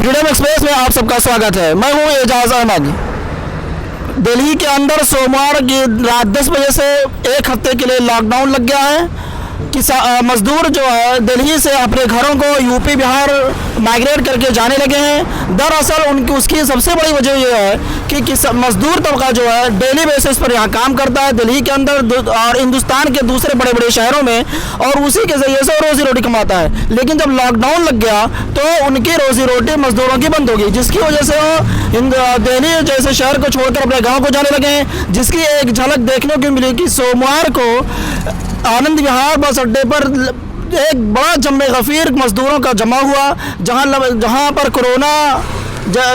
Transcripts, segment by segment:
Freedom express में आप सबका स्वागत है। मैं हूं एजाज अहमद। दिल्ली के अंदर सोमवार की रात 10 बजे से एक हफ्ते के लिए लॉकडाउन लग गया है कि मजदूर जो है दिल्ली से अपने घरों को यूपी बिहार माइग्रेट करके जाने लगे हैं। दरअसल उसकी सबसे बड़ी वजह यह है कि मजदूर तबका जो है डेली बेसिस पर यहाँ काम करता है दिल्ली के अंदर और हिंदुस्तान के दूसरे बड़े बड़े शहरों में, और उसी के ज़रिए से रोज़ी रोटी कमाता है। लेकिन जब लॉकडाउन लग गया तो उनकी रोज़ी रोटी मजदूरों की बंद हो गई, जिसकी वजह से वो दिल्ली जैसे शहर को छोड़कर अपने गाँव को जाने लगे हैं। जिसकी एक झलक देखने को मिली कि सोमवार को आनंद विहार बस अड्डे पर एक बड़ा जम्मे गफीर मजदूरों का जमा हुआ, जहां पर कोरोना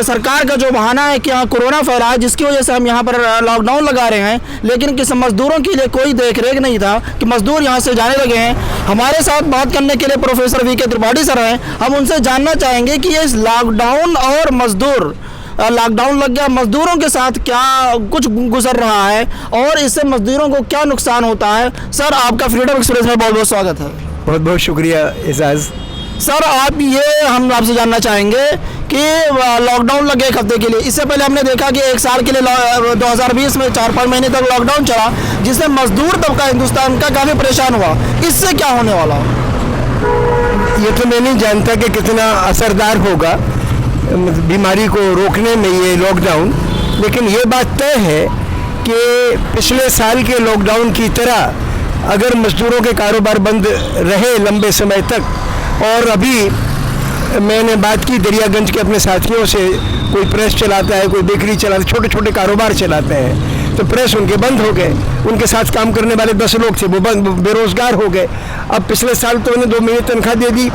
सरकार का जो बहाना है कि यहाँ कोरोना फैला है, जिसकी वजह से हम यहाँ पर लॉकडाउन लगा रहे हैं। लेकिन किस मजदूरों के लिए कोई देख रेख नहीं था कि मजदूर यहाँ से जाने लगे हैं। हमारे साथ बात करने के लिए प्रोफेसर वी के त्रिपाठी सर हैं। हम उनसे जानना चाहेंगे कि इस लॉकडाउन और लॉकडाउन लग गया, मजदूरों के साथ क्या कुछ गुजर रहा है और इससे मजदूरों को क्या नुकसान होता है। सर, आपका फ्रीडम एक्सप्रेस में बहुत बहुत स्वागत है। बहुत बहुत शुक्रिया एजाज। सर, हम आपसे जानना चाहेंगे कि लॉकडाउन लगे एक हफ्ते के लिए, इससे पहले हमने देखा कि एक साल के लिए 2020 में 4-5 महीने तक लॉकडाउन चला, जिससे मजदूर तबका हिंदुस्तान का काफ़ी परेशान हुआ। इससे क्या होने वाला? ये तो मैं नहीं जानता कि कितना असरदार होगा बीमारी को रोकने में ये लॉकडाउन, लेकिन ये बात तय है कि पिछले साल के लॉकडाउन की तरह अगर मजदूरों के कारोबार बंद रहे लंबे समय तक, और अभी मैंने बात की दरियागंज के अपने साथियों से, कोई प्रेस चलाता है, कोई बेकरी चलाता है, छोटे छोटे कारोबार चलाते हैं, तो प्रेस उनके बंद हो गए। उनके साथ काम करने वाले 10 लोग थे, वो बेरोजगार हो गए। अब पिछले साल तो उन्हें 2 महीने तनख्वाह दे दी,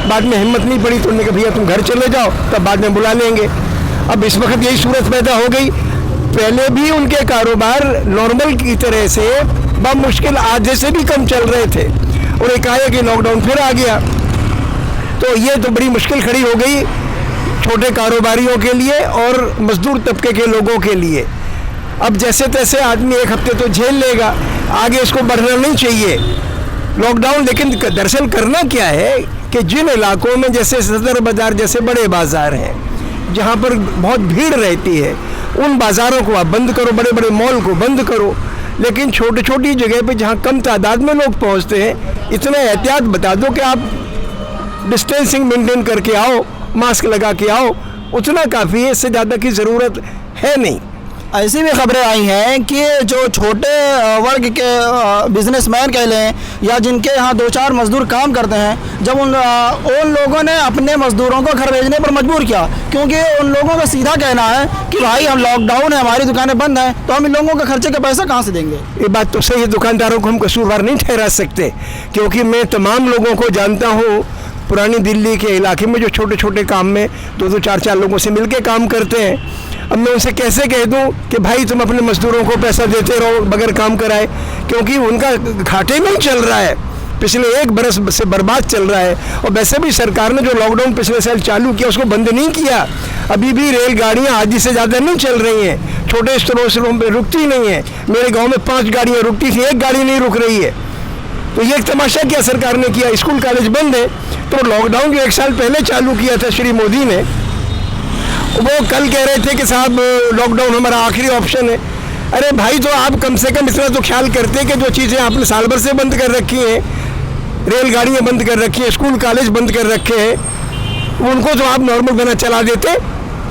बाद में हिम्मत नहीं पड़ी तो उन्होंने कहा भैया तुम घर चले जाओ, तब बाद में बुला लेंगे। अब इस वक्त यही सूरत पैदा हो गई। पहले भी उनके कारोबार नॉर्मल की तरह से मुश्किल आधे से भी कम चल रहे थे, और एक आया कि लॉकडाउन फिर आ गया, तो ये तो बड़ी मुश्किल खड़ी हो गई छोटे कारोबारियों के लिए और मजदूर तबके के लोगों के लिए। अब जैसे तैसे आदमी एक हफ्ते तो झेल लेगा, आगे इसको बढ़ना नहीं चाहिए लॉकडाउन। लेकिन दरअसल करना क्या है कि जिन इलाकों में जैसे सदर बाज़ार जैसे बड़े बाज़ार हैं, जहाँ पर बहुत भीड़ रहती है, उन बाज़ारों को आप बंद करो, बड़े बड़े मॉल को बंद करो। लेकिन छोटी छोटी जगह पे जहाँ कम तादाद में लोग पहुँचते हैं, इतना एहतियात बता दो कि आप डिस्टेंसिंग मेंटेन करके आओ, मास्क लगा के आओ, उतना काफ़ी है, इससे ज़्यादा की ज़रूरत है नहीं। ऐसी भी खबरें आई हैं कि जो छोटे वर्ग के बिजनेसमैन कह लें या जिनके यहाँ 2-4 मजदूर काम करते हैं, जब उन लोगों ने अपने मजदूरों को घर भेजने पर मजबूर किया, क्योंकि उन लोगों का सीधा कहना है कि भाई हम लॉकडाउन है, हमारी दुकानें बंद हैं, तो हम इन लोगों के खर्चे का पैसा कहाँ से देंगे। ये बात तो सही है, दुकानदारों को हम कसूरवार नहीं ठहरा सकते, क्योंकि मैं तमाम लोगों को जानता हूँ पुरानी दिल्ली के इलाके में जो छोटे छोटे काम में 2-2, 4-4 लोगों से मिलके काम करते हैं। अब मैं उनसे कैसे कह दूं कि भाई तुम अपने मजदूरों को पैसा देते रहो बगैर काम कराए, क्योंकि उनका घाटे में ही चल रहा है, पिछले 1 बरस से बर्बाद चल रहा है। और वैसे भी सरकार ने जो लॉकडाउन पिछले साल चालू किया उसको बंद नहीं किया। अभी भी रेलगाड़ियाँ आधी से ज़्यादा नहीं चल रही हैं, छोटे स्टेशनों पर रुकती नहीं है। मेरे गाँव में 5 गाड़ियाँ रुकती थी, 1 गाड़ी नहीं रुक रही है। तो ये एक तमाशा किया सरकार ने किया। स्कूल कॉलेज बंद है, तो लॉकडाउन जो 1 साल पहले चालू किया था श्री मोदी ने, वो कल कह रहे थे कि साहब लॉकडाउन हमारा आखिरी ऑप्शन है। अरे भाई, तो आप कम से कम इतना तो ख्याल करते कि जो चीज़ें आपने साल भर से बंद कर रखी हैं, रेलगाड़ियाँ बंद कर रखी हैं, स्कूल कॉलेज बंद कर रखे हैं, उनको तो आप नॉर्मल बना चला देते।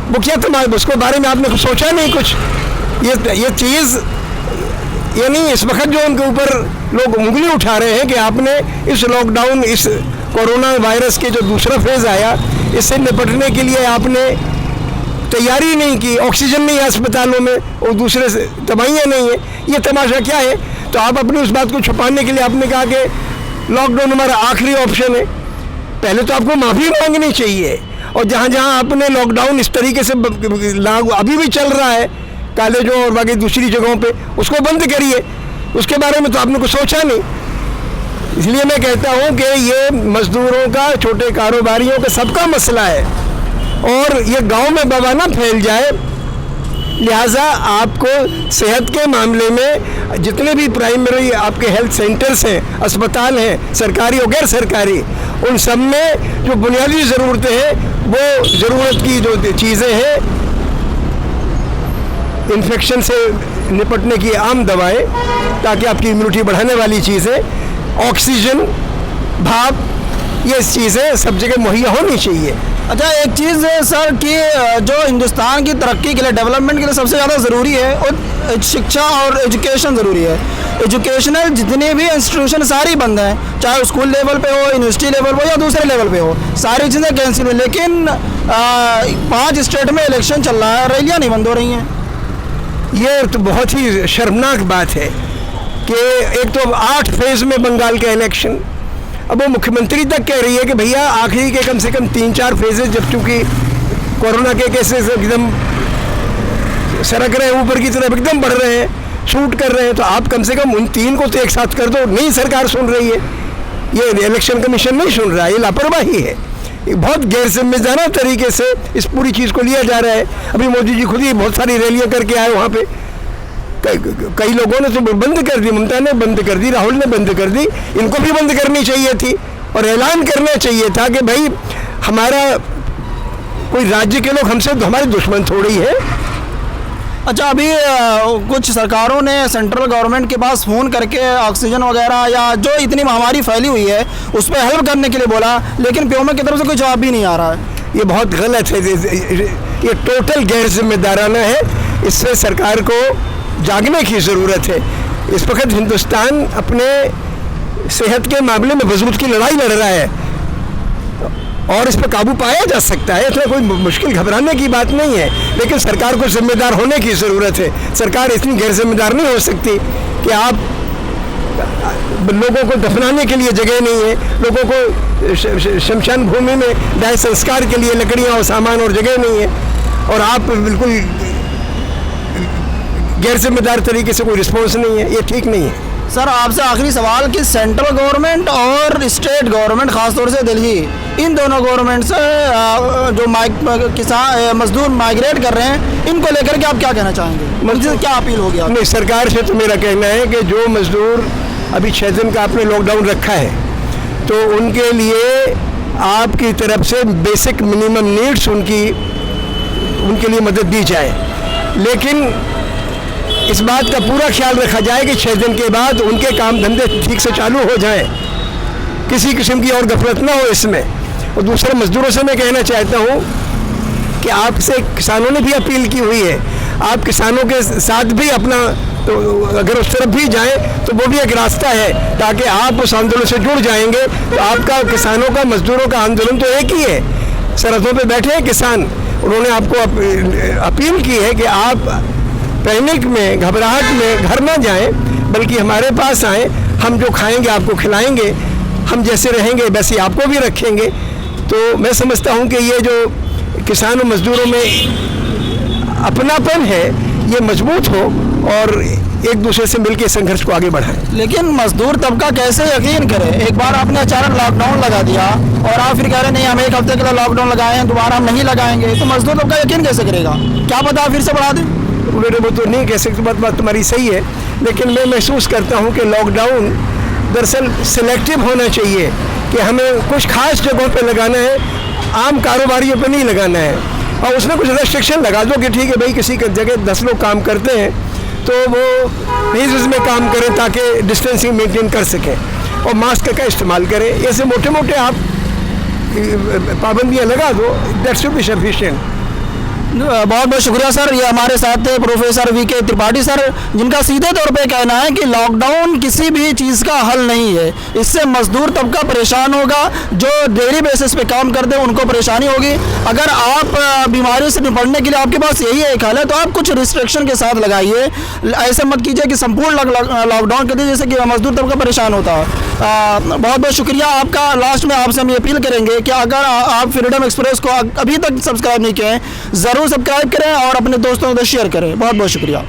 वो क्या तुम्हारे उसके बारे में आपने कुछ सोचा नहीं कुछ? ये चीज़ ये नहीं, इस वक्त जो उनके ऊपर लोग उंगली उठा रहे हैं कि आपने इस लॉकडाउन, इस कोरोना वायरस के जो दूसरा फेज़ आया, इससे निपटने के लिए आपने तैयारी नहीं की, ऑक्सीजन नहीं है अस्पतालों में और दूसरे से दवाइयाँ नहीं है। ये तमाशा क्या है? तो आप अपनी उस बात को छुपाने के लिए आपने कहा कि लॉकडाउन हमारा आखिरी ऑप्शन है। पहले तो आपको माफ़ी मांगनी चाहिए, और जहाँ जहाँ आपने लॉकडाउन इस तरीके से लागू अभी भी चल रहा है कॉलेजों और बाकी दूसरी जगहों पे, उसको बंद करिए। उसके बारे में तो आपने कुछ सोचा नहीं। इसलिए मैं कहता हूँ कि ये मजदूरों का, छोटे कारोबारियों का सबका मसला है, और ये गांव में बवा ना फैल जाए। लिहाजा आपको सेहत के मामले में जितने भी प्राइमरी आपके हेल्थ सेंटर्स हैं, अस्पताल हैं, सरकारी और गैर सरकारी, उन सब में जो बुनियादी ज़रूरतें हैं वो ज़रूरत की जो चीज़ें हैं, इन्फेक्शन से निपटने की आम दवाएं, ताकि आपकी इम्यूनिटी बढ़ाने वाली चीज़ें, ऑक्सीजन, भाप, ये चीज़ें सब जगह मुहैया होनी चाहिए। अच्छा, एक चीज़ है सर कि जो हिंदुस्तान की तरक्की के लिए, डेवलपमेंट के लिए सबसे ज़्यादा ज़रूरी है और शिक्षा और एजुकेशन ज़रूरी है। एजुकेशनल जितने भी इंस्टीट्यूशन सारी बंद हैं, चाहे स्कूल लेवल पे हो, यूनिवर्सिटी लेवल पे हो या दूसरे लेवल पे हो, सारी चीज़ें कैंसिल हुई। लेकिन 5 स्टेट में इलेक्शन चल रहा है, रैलियाँ नहीं बंद हो रही हैं। ये तो बहुत ही शर्मनाक बात है कि एक तो 8 फेज़ में बंगाल का इलेक्शन, अब वो मुख्यमंत्री तक कह रही है कि भैया आखिरी के कम से कम 3-4 फेजेस, जब चूँकि कोरोना के केसेस एकदम सरक रहे हैं, ऊपर की तरफ एकदम बढ़ रहे हैं, शूट कर रहे हैं, तो आप कम से कम उन 3 को तो एक साथ कर दो। नहीं, सरकार सुन रही है, ये इलेक्शन कमीशन नहीं सुन रहा है, ये लापरवाही है। बहुत गैर जिम्मेदाराना तरीके से इस पूरी चीज़ को लिया जा रहा है। अभी मोदी जी खुद ही बहुत सारी रैलियाँ करके आए वहाँ पे, कई लोगों ने तो बंद कर दी, ममता ने बंद कर दी, राहुल ने बंद कर दी, इनको भी बंद करनी चाहिए थी और ऐलान करना चाहिए था कि भाई हमारा कोई राज्य के लोग हमसे हमारे दुश्मन थोड़ी है। अच्छा, अभी कुछ सरकारों ने सेंट्रल गवर्नमेंट के पास फ़ोन करके ऑक्सीजन वगैरह या जो इतनी महामारी फैली हुई है उस पर हेल्प करने के लिए बोला, लेकिन प्योमा की तरफ से कोई जवाब भी नहीं आ रहा है। ये बहुत गलत है, ये टोटल गैर जिम्मेदाराना है। इससे सरकार को जागने की ज़रूरत है। इस वक्त हिंदुस्तान अपने सेहत के मामले में वजूद की लड़ाई लड़ रहा है और इस पर काबू पाया जा सकता है, इसमें कोई मुश्किल घबराने की बात नहीं है। लेकिन सरकार को जिम्मेदार होने की ज़रूरत है। सरकार इतनी गैर जिम्मेदार नहीं हो सकती कि आप लोगों को दफनाने के लिए जगह नहीं है, लोगों को शमशान भूमि में दाह संस्कार के लिए लकड़ियाँ और सामान और जगह नहीं है, और आप बिल्कुल गैर जिम्मेदार तरीके से कोई रिस्पॉन्स नहीं है। ये ठीक नहीं है। सर, आपसे आखिरी सवाल कि सेंट्रल गवर्नमेंट और स्टेट गवर्नमेंट, खासतौर से दिल्ली, इन दोनों गवर्नमेंट से जो किसान मजदूर माइग्रेट कर रहे हैं, इनको लेकर के आप क्या कहना चाहेंगे? मुझे क्या अपील होगी आप? नहीं, सरकार से तो मेरा कहना है कि जो मजदूर अभी 6 दिन का आपने लॉकडाउन रखा है, तो उनके लिए आपकी तरफ से बेसिक मिनिमम नीड्स उनके लिए मदद दी जाए, लेकिन इस बात का पूरा ख्याल रखा जाए कि 6 दिन के बाद उनके काम धंधे ठीक से चालू हो जाएं, किसी किस्म की और गफलत ना हो इसमें। और दूसरे मजदूरों से मैं कहना चाहता हूँ कि आपसे किसानों ने भी अपील की हुई है, आप किसानों के साथ भी अपना, तो अगर उस तरफ भी जाएं तो वो भी एक रास्ता है, ताकि आप उस आंदोलन से जुड़ जाएंगे। तो आपका किसानों का, मजदूरों का आंदोलन तो एक ही है, सरहदों पे बैठे हैं किसान, उन्होंने आपको अपील की है कि आप पैनिक में, घबराहट में घर ना जाएं, बल्कि हमारे पास आएँ, हम जो खाएंगे आपको खिलाएंगे, हम जैसे रहेंगे वैसे आपको भी रखेंगे। तो मैं समझता हूं कि ये जो किसानों मजदूरों में अपनापन है, ये मजबूत हो और एक दूसरे से मिलकर संघर्ष को आगे बढ़ाएं। लेकिन मजदूर तबका कैसे यकीन करे? एक बार आपने अचानक लॉकडाउन लगा दिया और आप फिर कह रहे नहीं, हम 1 हफ्ते के लिए लॉकडाउन लगाए हैं, दोबारा हम नहीं लगाएंगे, तो मजदूर तबका यकीन कैसे करेगा? क्या पता फिर से बढ़ा दें? वो तो नहीं कह सकते, बात तुम्हारी सही है, लेकिन मैं महसूस करता हूं कि लॉकडाउन दरअसल सिलेक्टिव होना चाहिए, कि हमें कुछ खास जगहों पे लगाना है, आम कारोबारियों पे नहीं लगाना है। और उसमें कुछ रेस्ट्रिक्शन लगा दो कि ठीक है भाई, किसी जगह 10 लोग काम करते हैं तो वो फेजेस में काम करें ताकि डिस्टेंसिंग मेंटेन कर सकें, और मास्क का इस्तेमाल करें। ऐसे मोटे मोटे आप पाबंदियाँ लगा दो, दैट शुड बी सफिशिएंट। बहुत बहुत शुक्रिया सर। ये हमारे साथ थे प्रोफेसर वीके त्रिपाठी सर, जिनका सीधे तौर पे कहना है कि लॉकडाउन किसी भी चीज़ का हल नहीं है। इससे मजदूर तबका परेशान होगा, जो डेली बेसिस पे काम करते हैं उनको परेशानी होगी। अगर आप बीमारी से निपटने के लिए आपके पास यही एक हल है तो आप कुछ रिस्ट्रिक्शन के साथ लगाइए। ऐसे मत कीजिए कि संपूर्ण लॉकडाउन कर दीजिए, जैसे कि मजदूर तबका परेशान होता है। बहुत बहुत शुक्रिया आपका। लास्ट में आपसे हम ये अपील करेंगे कि अगर आप फ्रीडम एक्सप्रेस को अभी तक सब्सक्राइब नहीं किए हैं, ज़रूर सब्सक्राइब करें और अपने दोस्तों के साथ शेयर करें। बहुत बहुत शुक्रिया।